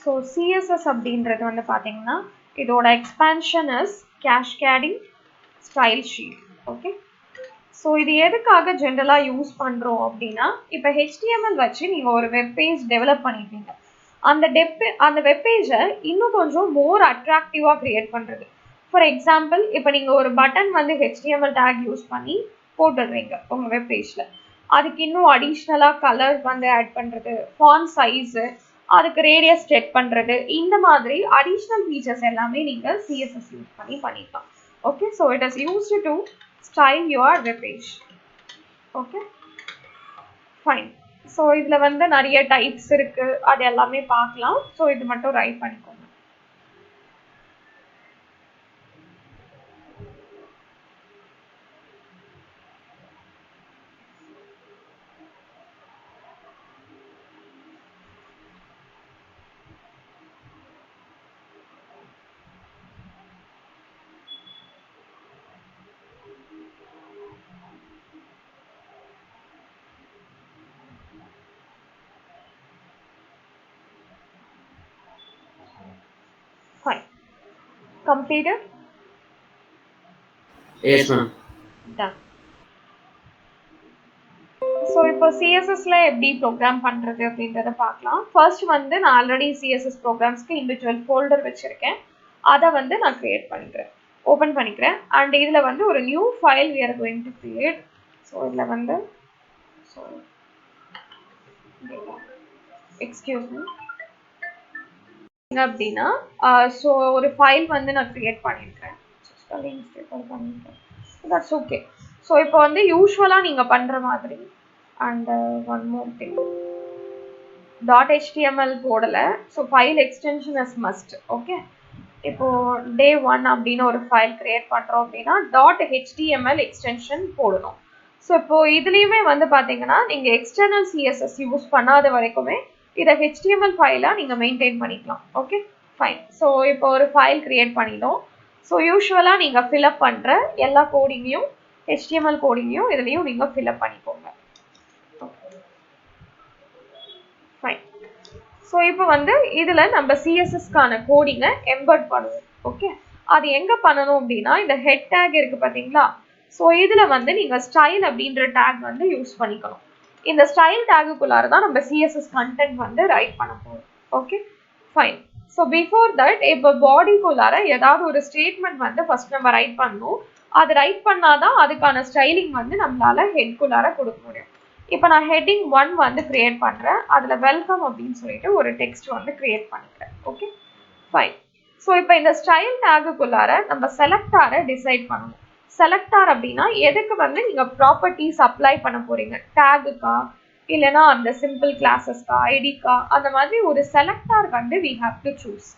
So CSS அப்படின்றது வந்து பார்த்தீங்கன்னா இதோட expansion is cascading style sheet. Okay, so இது எதுக்காக ஜென்ரலாக யூஸ் பண்ணுறோம் அப்படின்னா, இப்போ ஹெச்டிஎம்எல் வச்சு நீங்கள் ஒரு வெப்பேஜ் டெவலப் பண்ணியிருப்பீங்க. அந்த வெப்பேஜை இன்னும் கொஞ்சம் மோர் அட்ராக்டிவாக க்ரியேட் பண்ணுறது. ஃபார் எக்ஸாம்பிள், இப்போ நீங்கள் ஒரு பட்டன் வந்து ஹெச்டிஎம்எல் டேக் யூஸ் பண்ணி போட்டுடுறீங்க உங்கள் வெப்பேஜில். அதுக்கு இன்னும் அடிஷ்னலாக கலர் வந்து ஆட் பண்ணுறது, ஃபாண்ட் சைஸு, அதுக்கு ரேடியஸ் செக் பண்ணுறது, இந்த மாதிரி அடிஷ்னல் ஃபீச்சர்ஸ் எல்லாமே நீங்கள் சிஎஸ்எஸ் யூஸ் பண்ணி பண்ணிக்கலாம். Okay, so it is used to style your webpage. Okay, fine. So இதில் வந்து நிறைய டைப்ஸ் இருக்குது, அது எல்லாமே பார்க்கலாம். ஸோ இது மட்டும் ரைட் பண்ணிக்கோங்க. Fine. Completed? Yes, ma'am. Done. So இப்போ சிஎஸ்எஸ்ல எப்படி ப்ரோக்ராம் பண்ணுறது அப்படின்றத பார்க்கலாம். ஃபர்ஸ்ட் வந்து நான் ஆல்ரெடி சிஎஸ்எஸ் ப்ரோக்ராம்ஸ்க்கு இண்டிவிஜுவல் ஃபோல்டர் வச்சுருக்கேன். அதை வந்து நான் க்ரியேட் பண்ணிக்கிறேன், ஓப்பன் பண்ணிக்கிறேன். அண்ட் இதில் வந்து ஒரு new file we are going to create. So இதில் வந்து எக்ஸ்கியூஸ் மீ அப்படின்னா ஸோ ஒரு ஃபைல் வந்து நான் க்ரியேட் பண்ணியிருக்கேன். That's okay. ஸோ இப்போ வந்து யூஸ்வலாக நீங்கள் பண்ணுற மாதிரி and one more thing, .html போடலை. So file extension is must. Okay, இப்போது day 1 அப்படின்னு ஒரு ஃபைல் க்ரியேட் பண்ணுறோம் அப்படின்னா .html எக்ஸ்டென்ஷன் போடணும். ஸோ இப்போது இதுலேயுமே வந்து பார்த்தீங்கன்னா நீங்கள் எக்ஸ்டர்னல் சிஎஸ்எஸ் யூஸ் பண்ணாத வரைக்குமே இதை HTML ஃபைலாக நீங்கள் மெயின்டைன் பண்ணிக்கலாம். Okay, fine. ஸோ இப்போ ஒரு ஃபைல் க்ரியேட் பண்ணிட்டோம். ஸோ யூஸ்வலாக நீங்கள் ஃபில்அப் பண்ணுற எல்லா கோடிங்கையும், HTML கோடிங்கையும் இதுலேயும் நீங்கள் ஃபில்அப் பண்ணிக்கோங்க. ஃபைன். ஸோ இப்போ வந்து இதில் நம்ம சிஎஸ்எஸ்க்கான கோடிங்கை எம்பர்ட் பண்ணுவோம். ஓகே, அது எங்கே பண்ணணும் அப்படின்னா இந்த ஹெட் டேக் இருக்குது பார்த்தீங்களா? ஸோ இதில் வந்து நீங்கள் ஸ்டைல் அப்படின்ற டேக் வந்து யூஸ் பண்ணிக்கணும். இந்த ஸ்டைல் டேகுக்குள்ளார தான் நம்ம சிஎஸ்எஸ் கண்டென்ட் வந்து ரைட் பண்ண போகிறோம். Okay, fine. So before that இப்போ பாடிக்குள்ளார ஏதாவது ஒரு ஸ்டேட்மெண்ட் வந்து ஃபர்ஸ்ட் நம்ம ரைட் பண்ணணும். அது ரைட் பண்ணாதான் அதுக்கான ஸ்டைலிங் வந்து நம்மளால ஹெட்குள்ளார கொடுக்க முடியும். இப்போ நான் ஹெட்டிங் 1 வந்து கிரியேட் பண்ணுறேன். அதில் வெல்கம் அப்படின்னு சொல்லிட்டு ஒரு டெக்ஸ்ட் வந்து கிரியேட் பண்ணிக்கிறேன். Okay, fine. ஸோ இப்போ இந்த ஸ்டைல் டேகுக்குள்ளார நம்ம செலக்டாரை டிசைட் பண்ணணும். செலக்டார் அப்படின்னா எதுக்கு வந்து நீங்கள் ப்ராப்பர்ட்டிஸ் அப்ளை பண்ண போகிறீங்க, டேகுக்கா இல்லைனா அந்த சிம்பிள் கிளாஸஸ்க்கா, ஐடிக்கா, அந்த மாதிரி ஒரு செலக்டார் வந்து we have to choose.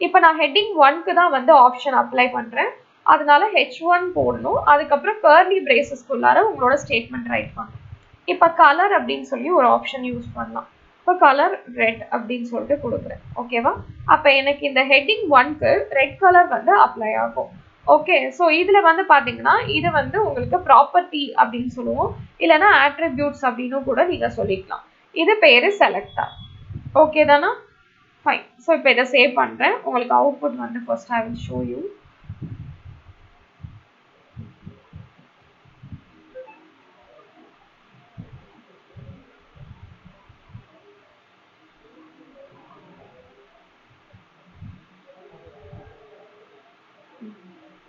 இப்போ நான் ஹெட்டிங் 1க்கு தான் வந்து ஆப்ஷன் அப்ளை பண்ணுறேன், அதனால H1 போடணும். அதுக்கப்புறம் கர்லி பிரேசஸ்க்குள்ளார உங்களோட ஸ்டேட்மெண்ட் ரைட் பண்ணணும். இப்போ கலர் அப்படின்னு சொல்லி ஒரு ஆப்ஷன் யூஸ் பண்ணலாம். இப்போ கலர் ரெட் அப்படின்னு சொல்லிட்டு கொடுக்குறேன். ஓகேவா? அப்போ எனக்கு இந்த ஹெட்டிங் 1க்கு ரெட் கலர் வந்து அப்ளை ஆகும். ஓகே, ஸோ இதில் வந்து பார்த்தீங்கன்னா இது வந்து உங்களுக்கு ப்ராப்பர்ட்டி அப்படின்னு சொல்லுவோம், இல்லைனா ஆட்ரிபியூட்ஸ் அப்படின்னு கூட நீங்கள் சொல்லிக்கலாம். இது பேர் செலக்டார். ஓகே தானா? ஃபைன். ஸோ இப்போ இதை சேவ் பண்ணுறேன். உங்களுக்கு அவுட்புட் வந்து first I will show you.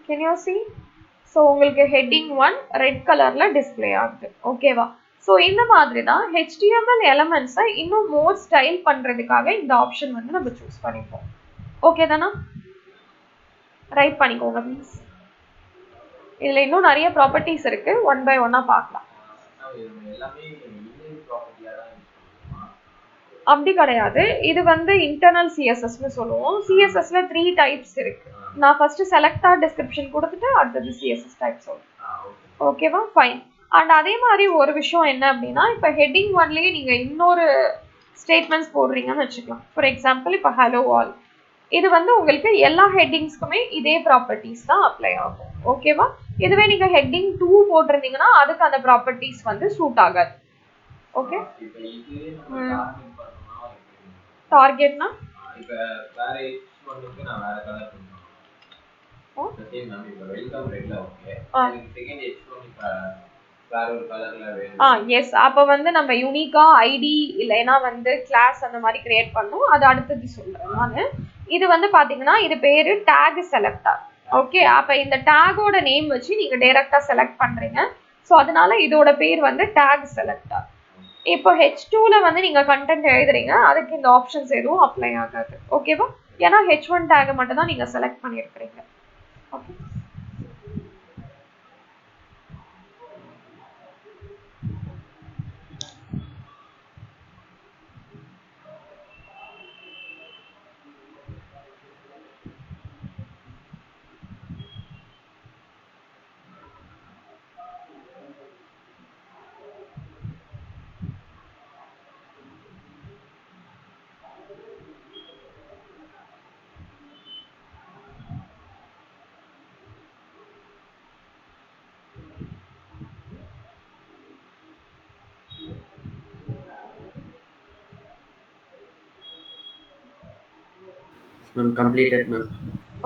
Can you see? So உங்களுக்கு ஹெட்டிங் 1 ரெட் கலரில் டிஸ்பிளே ஆகுது. ஓகேவா? ஸோ இந்த மாதிரி தான் HTML எலமெண்ட்ஸை இன்னும் மோர் ஸ்டைல் பண்ணுறதுக்காக இந்த ஆப்ஷன் வந்து நம்ம சூஸ் பண்ணிப்போம். ஓகே தானா? ரைட் பண்ணிக்கோங்க ப்ளீஸ். இதில் இன்னும் நிறைய ப்ராப்பர்ட்டிஸ் இருக்குது, ஒன் பை ஒன்னாக பார்க்கலாம். அப்படி கிடையாது, இது வந்து இன்டர்னல் சிஎஸ்எஸ்ன்னு சொல்லுவோம். சிஎஸ்எஸ்ல 3 டைப்ஸ் இருக்கு. நான் ஃபர்ஸ்ட் செலக்டார் டிஸ்கிரிப்ஷன் கொடுத்துட்டு அடுத்தது சிஎஸ்எஸ் டைப் சொல்றேன். ஓகேவா? ஃபைன். அண்ட் அதே மாதிரி ஒரு விஷயம் என்ன அப்படின்னா, இப்போ ஹெட்டிங் 1லயே நீங்க இன்னொரு ஸ்டேட்மெண்ட்ஸ் போடுறீங்கன்னு வச்சுக்கலாம். ஃபார் எக்ஸாம்பிள் இப்போ ஹலோ ஆல், இது வந்து உங்களுக்கு எல்லா ஹெட்டிங்ஸ்க்குமே இதே ப்ராப்பர்ட்டிஸ் தான் அப்ளை ஆகும். ஓகேவா? இதுவே நீங்க ஹெட்டிங் 2 போட்டிருந்தீங்கன்னா அதுக்கு அந்த ப்ராப்பர்ட்டிஸ் வந்து சூட் ஆகாது. ஓகே, டார்கெட்னா இப்ப வேற H1க்கு நான் வேற கலர் பண்ணுவேன். சரி மேம் இப்ப வெல்கம் ரெட்ல ஓகே. எனக்கு செகண்ட் H1 இப்ப வேற ஒரு கலர்ல வேணும். எஸ் அப்ப வந்து நம்ம யூனிக்கா ஐடி இல்லைன்னா வந்து கிளாஸ் அந்த மாதிரி கிரியேட் பண்ணும். அது அடுத்தது சொல்றேன் நானு. இது வந்து பாத்தீங்கன்னா இது பேரு டேக் செலக்டர். ஓகே அப்ப இந்த டேகோட நேம் வச்சு நீங்க டைரக்டா செலக்ட் பண்றீங்க. ஸோ அதனால இதோட பேர் வந்து டேக் செலக்டர். இப்போ H2ல வந்து நீங்க கண்டென்ட் எழுதுறீங்க, அதுக்கு இந்த ஆப்ஷன்ஸ் எதுவும் அப்ளை ஆகாது. ஓகேவா? ஏன்னா H1 டேக் மட்டும் தான் நீங்க செலக்ட் பண்ணியிருக்கிறீங்க. Okay Completed, ma'am.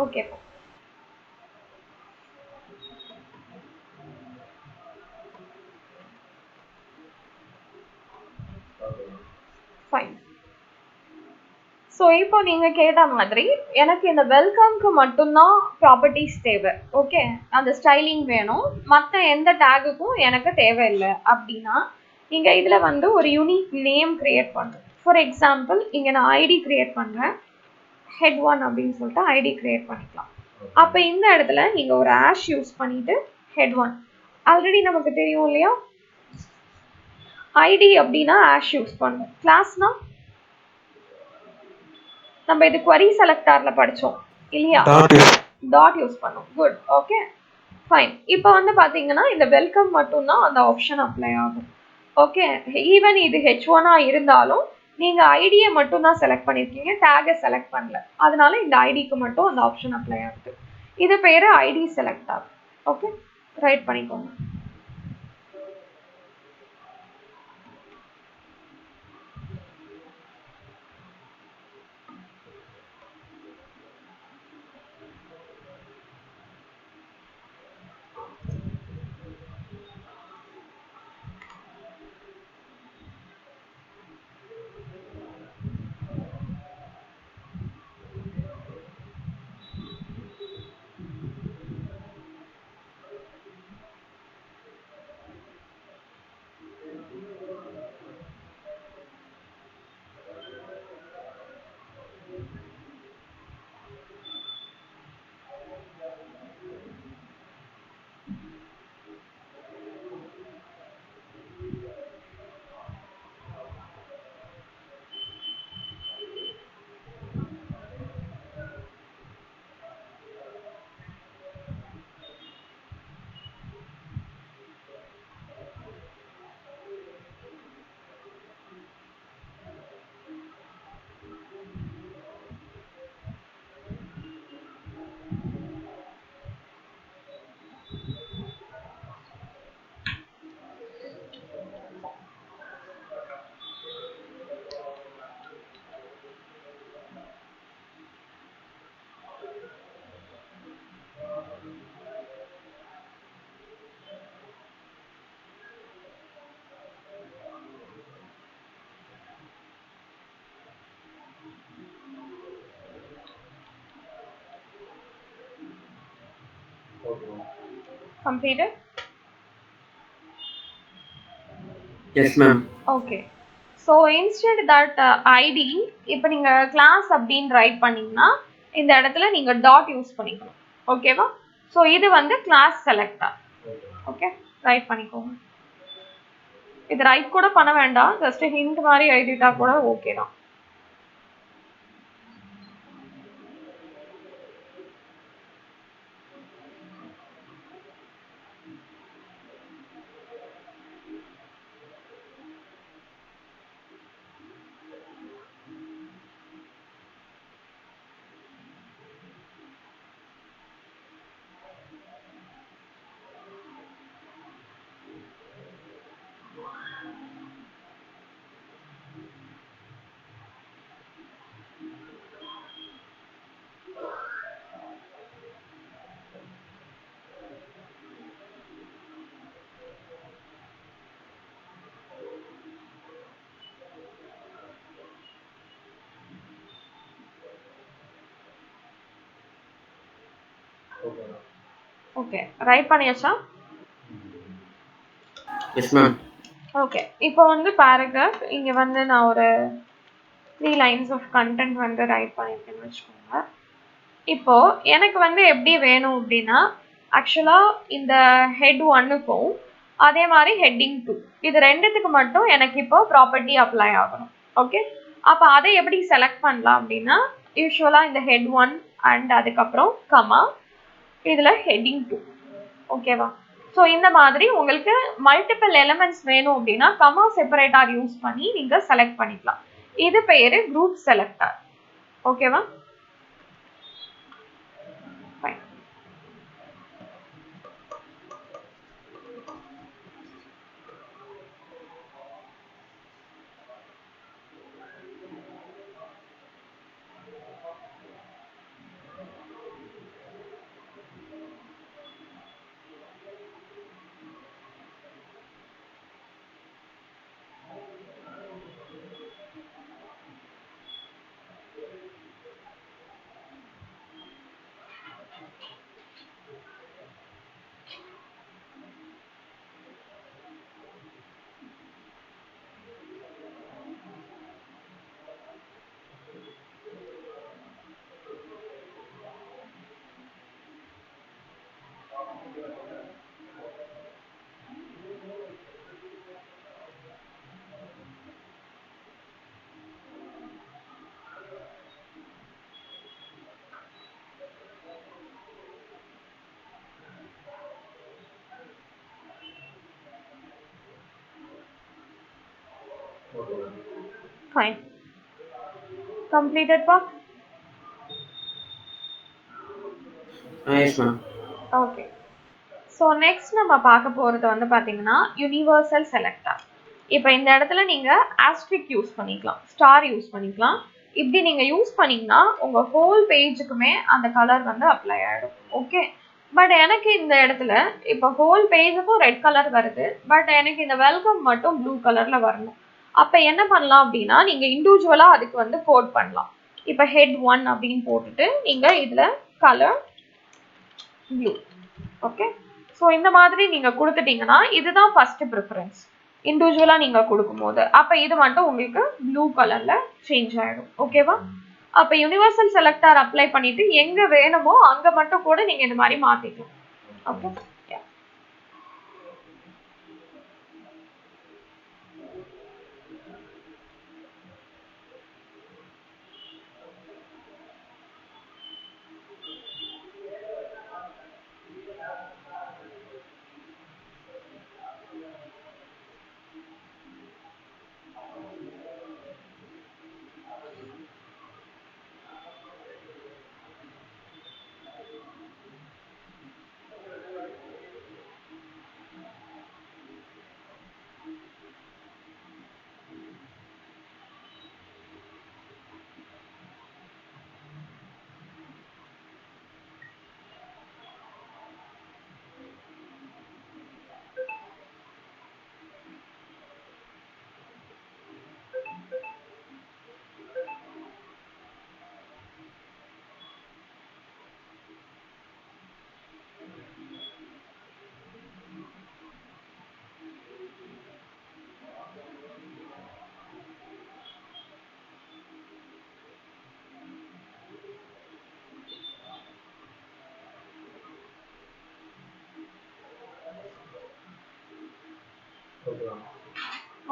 Okay fine. So இப்போ நீங்க கேட்ட மாதிரி எனக்கு இந்த வெல்கம்க்கு மட்டும்தான் ப்ராப்பர்ட்டிஸ் தேவை. ஓகே அந்த ஸ்டைலிங் வேணும், மற்ற எந்த டேகுக்கும் எனக்கு தேவையில்லை அப்படின்னா நீங்க இதுல வந்து ஒரு யூனிக் நேம் கிரியேட் பண்ணும். ஃபார் எக்ஸாம்பிள் இங்க நான் ஐடி கிரியேட் பண்றேன், head1 அப்படின்னு சொல்லிட்டு ஐடி கிரியேட் பண்ணிக்கலாம். அப்ப இந்த இடத்துல நீங்க ஒரு ஆஷ் யூஸ் பண்ணிட்டு head1 ஆல்ரெடி நமக்கு தெரியும் இல்லையா, ஐடி அப்படின்னா ஆஷ் யூஸ் பண்ணும், கிளாஸ்னா நம்ம இது query செலக்டார்ல படிச்சோம் இல்லையா, டாட் யூஸ் பண்ணும். Good okay fine. இப்போ வந்து பாத்தீங்கன்னா இந்த வெல்கம் மட்டும் தான் அந்த ஆப்ஷன் அப்ளை ஆகும். ஓகே ஈவன் இது H1 இருந்தாலும் நீங்க ஐடியை மட்டும் தான் செலக்ட் பண்ணிருக்கீங்க, டேகை செலக்ட் பண்ணல, அதனால இந்த ஐடிக்கு மட்டும் அந்த ஆப்ஷன் அப்ளை ஆகுது. இது பேரு ஐடி செலக்டார். ஓகே ரைட் பண்ணிக்கோங்க. Completed? Yes, ma'am. Okay. So instead that ID இப்போ நீங்க கிளாஸ் அப்படின்னு ரைட் பண்ணீங்கன்னா இந்த இடத்துல நீங்க டாட் யூஸ் பண்ணிக்கணும். ஓகேவா? ஸோ இது வந்து கிளாஸ் செலக்டர். ஓகே ரைட் பண்ணிக்கோங்க. இது ரைட் கூட பண்ண வேண்டாம், ஜஸ்ட் ஹிண்ட் மாதிரி எழுதிட்டா கூட ஓகே தான். ஓகே ரைட் பண்ணியாச்சா? Yes, ma'am. ஓகே இப்போ வந்து பேராகிராஃப் இங்கே வந்து நான் ஒரு 3 lines ஆஃப் கண்டென்ட் வந்து ரைட் பண்ணியிருக்கேன்னு வச்சுக்கோங்க. இப்போ எனக்கு வந்து எப்படி வேணும் அப்படின்னா ஆக்சுவலாக இந்த ஹெட் 1க்கும் அதே மாதிரி ஹெட்டிங் 2 இது ரெண்டுத்துக்கு மட்டும் எனக்கு இப்போ ப்ராப்பர்ட்டி அப்ளை ஆகணும். ஓகே, அப்போ அதை எப்படி செலக்ட் பண்ணலாம் அப்படின்னா யூஸ்வலாக இந்த ஹெட் 1 அண்ட் அதுக்கப்புறம் கமா இதில் ஹெட்டிங் 2. ஓகேவா? ஸோ இந்த மாதிரி உங்களுக்கு மல்டிபிள் எலிமெண்ட்ஸ் வேணும் அப்படின்னா கமா செப்பரேட்டார் யூஸ் பண்ணி நீங்கள் செலக்ட் பண்ணிக்கலாம். இது பேர் குரூப் செலக்டர். ஓகேவா? Fine. Fine. Completed pa? Yes, ma'am. Okay. So next நம்ம பார்க்க போகிறது வந்து பார்த்தீங்கன்னா யூனிவர்சல் செலக்டர். இப்போ இந்த இடத்துல நீங்கள் ஆஸ்ட்ரிக் யூஸ் பண்ணிக்கலாம், ஸ்டார் யூஸ் பண்ணிக்கலாம். இப்படி நீங்கள் யூஸ் பண்ணிங்கன்னா உங்கள் ஹோல் பேஜுக்குமே அந்த கலர் வந்து அப்ளை ஆகிடும். ஓகே, பட் எனக்கு இந்த இடத்துல இப்போ ஹோல் பேஜுக்கும் ரெட் கலர் வருது, பட் எனக்கு இந்த வெல்கம் மட்டும் ப்ளூ கலரில் வரணும். அப்போ என்ன பண்ணலாம் அப்படின்னா நீங்கள் இண்டிவிஜுவலாக அதுக்கு வந்து கோட் பண்ணலாம். இப்போ ஹெட் 1 அப்படின்னு போட்டுட்டு நீங்கள் இதில் கலர் ப்ளூ. ஓகே, ஸோ இந்த மாதிரி நீங்கள் கொடுத்துட்டீங்கன்னா இதுதான் ஃபர்ஸ்ட் ப்ரிஃபரன்ஸ். இண்டிவிஜுவலாக நீங்கள் கொடுக்கும்போது அப்போ இது மட்டும் உங்களுக்கு ப்ளூ கலரில் சேஞ்ச் ஆகிடும். ஓகேவா? அப்போ யூனிவர்சல் செலக்டர் அப்ளை பண்ணிவிட்டு எங்கே வேணுமோ அங்கே மட்டும் கூட நீங்கள் இந்த மாதிரி மாற்றிக்கலாம். Okay,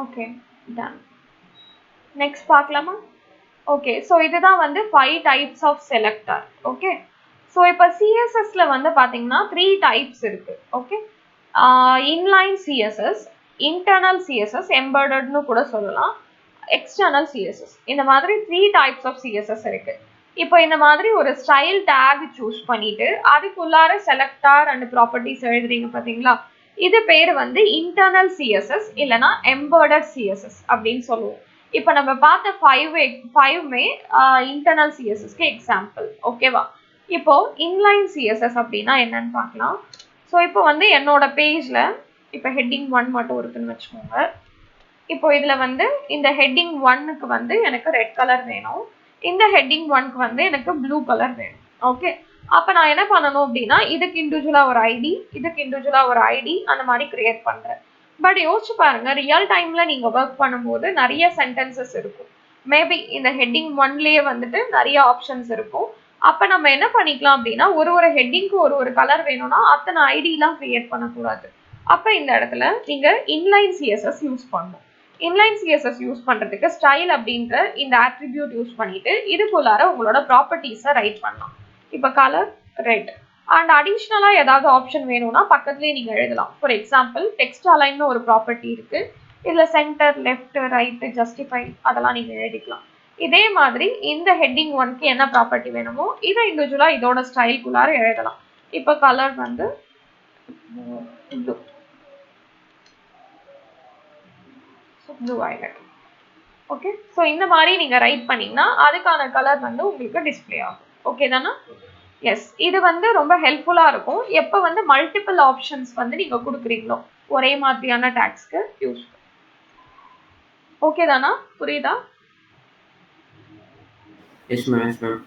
okay done. நெக்ஸ்ட் பார்க்கலாமா? ஓகே, ஸோ இதுதான் வந்து 5 types of selector. Okay, so இப்போ சிஎஸ்எஸ்ல வந்து பார்த்தீங்கன்னா 3 டைப்ஸ் இருக்கு. Okay, inline CSS, internal CSS, எம்பெடட்னு கூட சொல்லலாம், எக்ஸ்டர்னல் சிஎஸ்எஸ். இந்த மாதிரி 3 டைப்ஸ் ஆஃப் சிஎஸ்எஸ் இருக்கு. இப்போ இந்த மாதிரி ஒரு ஸ்டைல் டேக் சூஸ் பண்ணிட்டு அதுக்குள்ளார செலக்டர் அண்ட் ப்ராப்பர்ட்டிஸ் எழுதுறீங்க பார்த்தீங்களா, இது பேர் வந்து இன்டர்னல் சிஎஸ்எஸ் இல்லைனா எம்பெடட் சிஎஸ்எஸ் அப்படின்னு சொல்லுவோம். இப்போ நம்ம பார்த்த 5மே இன்டர்னல் சிஎஸ்எஸ்க்கு எக்ஸாம்பிள். ஓகேவா? இப்போ இன்லைன் சிஎஸ்எஸ் அப்படின்னா என்னன்னு பார்க்கலாம். ஸோ இப்போ வந்து என்னோட பேஜில் இப்போ ஹெட்டிங் 1 மட்டும் இருக்குன்னு வச்சுக்கோங்க. இப்போ இதில் வந்து இந்த ஹெட்டிங் 1க்கு வந்து எனக்கு ரெட் கலர் வேணும், இந்த ஹெட்டிங் 1க்கு வந்து எனக்கு ப்ளூ கலர் வேணும். ஓகே, அப்போ நான் என்ன பண்ணணும் அப்படின்னா இதுக்கு இண்டிவிஜுவலாக ஒரு ஐடி, இதுக்கு இண்டிவிஜுவலாக ஒரு ஐடி அந்த மாதிரி கிரியேட் பண்ணுறேன். பட் யோசிச்சு பாருங்க, ரியல் டைமில் நீங்கள் ஒர்க் பண்ணும்போது நிறைய சென்டென்சஸ் இருக்கும். மேபி இந்த ஹெட்டிங் 1லயே வந்துட்டு நிறைய ஆப்ஷன்ஸ் இருக்கும். அப்போ நம்ம என்ன பண்ணிக்கலாம் அப்படின்னா ஒரு ஹெட்டிங்க்கு ஒரு கலர் வேணும்னா அத்தனை ஐடிலாம் கிரியேட் பண்ணக்கூடாது. அப்போ இந்த இடத்துல நீங்கள் இன்லைன் சிஎஸ்எஸ் யூஸ் பண்ணணும். இன்லைன் சிஎஸ்எஸ் யூஸ் பண்ணுறதுக்கு ஸ்டைல் அப்படின்ற இந்த ஆட்ரிபியூட் யூஸ் பண்ணிட்டு இதுக்குள்ளார உங்களோட ப்ராப்பர்ட்டிஸை ரைட் பண்ணலாம். இப்போ கலர் ரெட் அண்ட் அடிஷ்னலாக ஏதாவது ஆப்ஷன் வேணும்னா பக்கத்துலேயே நீங்கள் எழுதலாம். ஃபார் எக்ஸாம்பிள் டெக்ஸ்ட் அலைன்னு ஒரு ப்ராப்பர்ட்டி இருக்குது. இதில் சென்டர், லெஃப்ட், ரைட்டு, ஜஸ்டிஃபை அதெல்லாம் நீங்கள் எழுதிக்கலாம். இதே மாதிரி இந்த ஹெட்டிங் 1க்கு என்ன ப்ராப்பர்ட்டி வேணுமோ இதை இண்டிவிஜுவலாக இதோட ஸ்டைல்குள்ளார எழுதலாம். இப்போ கலர் வந்து blue, blue violet. Okay, so இந்த மாதிரி நீங்கள் ரைட் பண்ணிங்கன்னா அதுக்கான கலர் வந்து உங்களுக்கு டிஸ்பிளே ஆகும். ஓகே தானா? எஸ், இது வந்து ரொம்ப ஹெல்ப்ஃபுல்லாக இருக்கும் எப்போ வந்து மல்டிபிள் ஆப்ஷன்ஸ் வந்து நீங்கள் கொடுக்குறீங்களோ ஒரே மாதிரியான டேக்ஸ்க்கு யூஸ். ஓகே தானா? புரியுதா? Yes ma'am, yes ma'am.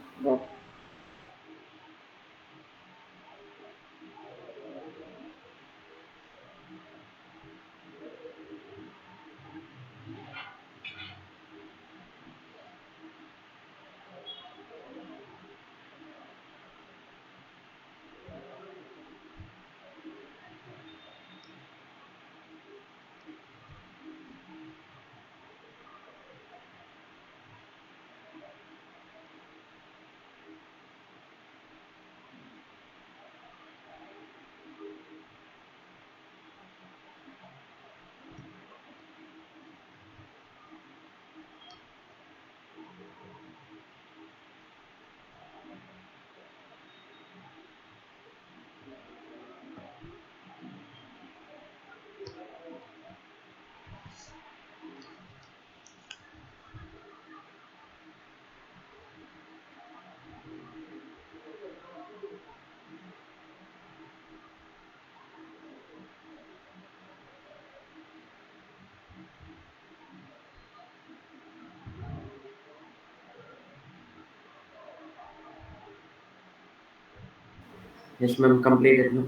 Yes ma'am, completed ma'am.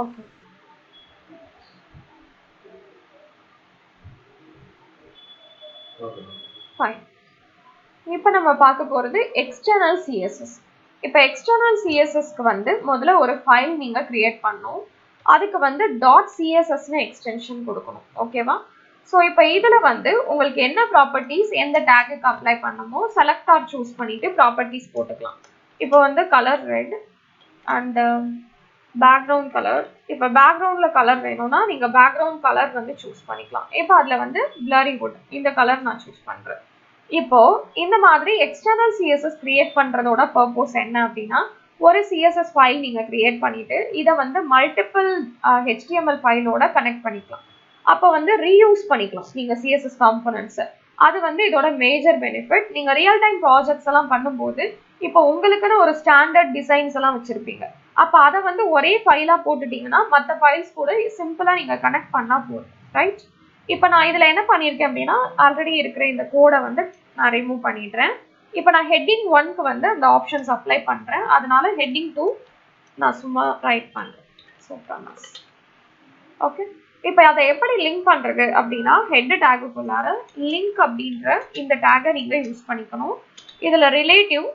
Okay. Fine. இப்போ நம்ம பார்க்க போகிறது எக்ஸ்டர்னல் சிஎஸ்எஸ். இப்போ எக்ஸ்டர்னல் சிஎஸ்எஸ்க்கு வந்து முதல்ல ஒரு ஃபைல் நீங்கள் கிரியேட் பண்ணணும். அதுக்கு வந்து .cssன்னு எக்ஸ்டென்ஷன் கொடுக்கணும். ஓகேவா? ஸோ இப்போ இதில் வந்து உங்களுக்கு என்ன ப்ராப்பர்ட்டிஸ் எந்த டேக்குக்கு அப்ளை பண்ணணுமோ செலக்ட் ஆர் சூஸ் பண்ணிவிட்டு ப்ராப்பர்ட்டிஸ் போட்டுக்கலாம். இப்போ வந்து colour red and background colour. இப்போ பேக்ரவுண்டில் கலர் வேணும்னா நீங்கள் பேக்ரவுண்ட் கலர் வந்து சூஸ் பண்ணிக்கலாம். இப்போ அதில் வந்து பிளரி வுட் இந்த கலர் நான் சூஸ் பண்ணுறேன். இப்போ இந்த மாதிரி எக்ஸ்டர்னல் சிஎஸ்எஸ் கிரியேட் பண்றதோட பர்பஸ் என்ன அப்படின்னா ஒரு சிஎஸ்எஸ் ஃபைல் நீங்க கிரியேட் பண்ணிட்டு இதை வந்து மல்டிபிள் HTML ஃபைலோட கனெக்ட் பண்ணிக்கலாம். அப்போ வந்து ரீயூஸ் பண்ணிக்கலாம் நீங்க சிஎஸ்எஸ் காம்போனன்ட்ஸை. அது வந்து இதோட மேஜர் பெனிஃபிட். நீங்க ரியல் டைம் ப்ராஜெக்ட்ஸ் எல்லாம் பண்ணும்போது இப்போ உங்களுக்குன்னு ஒரு ஸ்டாண்டர்ட் டிசைன்ஸ் எல்லாம் வச்சிருப்பீங்க. அப்போ அதை வந்து ஒரே ஃபைலா போட்டுட்டீங்கன்னா மற்ற ஃபைல்ஸ் கூட சிம்பிளா நீங்க கனெக்ட் பண்ணா போதும். ரைட்? இப்போ நான் இதில் என்ன பண்ணியிருக்கேன் அப்படின்னா ஆல்ரெடி இருக்கிற இந்த கோடை வந்து நான் ரிமூவ் பண்ணிடுறேன். இப்போ நான் ஹெட்டிங் 1க்கு வந்து அந்த ஆப்ஷன்ஸ் அப்ளை பண்ணுறேன். அதனால ஹெட்டிங் 2 நான் சும்மா ரைட் பண்ணுறேன். சூப்பர்னஸ். ஓகே, இப்போ அதை எப்படி லிங்க் பண்ணுறது அப்படின்னா ஹெட் டேக்குள்ளார லிங்க் அப்படின்ற இந்த டேகை நீங்கள் யூஸ் பண்ணிக்கணும். இதில் relative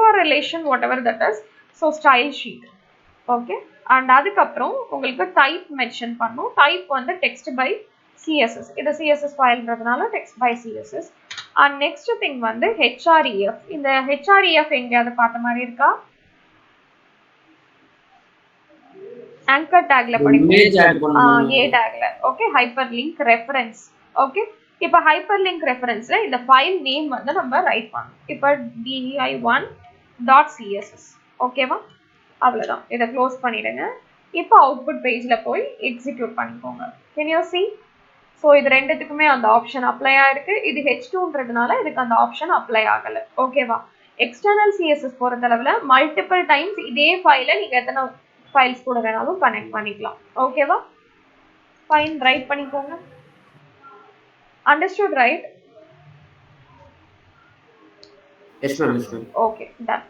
or relation whatever that is. So style sheet. Okay, and அதுக்கப்புறம் உங்களுக்கு டைப் மென்ஷன் பண்ணும். டைப் வந்து டெக்ஸ்ட் பை CSS. இது CSS ஃபைல்ன்றதுனால text by CSS. And next thing வந்து HREF. இந்த HREF எங்கேயாவது பார்த்த மாதிரி இருக்கா? ஆங்கர் டேக்ல படிப்போம். A டேக்ல. Okay, hyperlink reference. Okay, இப்போ ஹைப்பர் லிங்க் ரெஃபரன்ஸ்ல இந்த ஃபைல் நேம் வந்து நம்ம ரைட் பண்ணணும். இப்போ dei1.css. ஓகேவா? அவ்வளோதான். இதை க்ளோஸ் பண்ணிடுங்க. இப்போ அவுட்புட் பேஜில் போய் எக்ஸிக்யூட் பண்ணிக்கோங்க. Can you see? ஸோ இது ரெண்டுத்துக்குமே அந்த ஆப்ஷன் அப்ளை ஆயிருக்கு. இது H2ன்றதுனால இதுக்கு அந்த ஆப்ஷன் அப்ளை ஆகலை. ஓகேவா? எக்ஸ்டர்னல் சிஎஸ்எஸ் பொறுத்தளவில் மல்டிபிள் டைம்ஸ் இதே ஃபைலை நீங்கள் எத்தனை ஃபைல்ஸ் கூட வேணாலும் கனெக்ட் பண்ணிக்கலாம். ஓகேவா? ஃபைன், ரைட் பண்ணிக்கோங்க. Understood right? Yes ma'am, yes ma'am. Okay, done.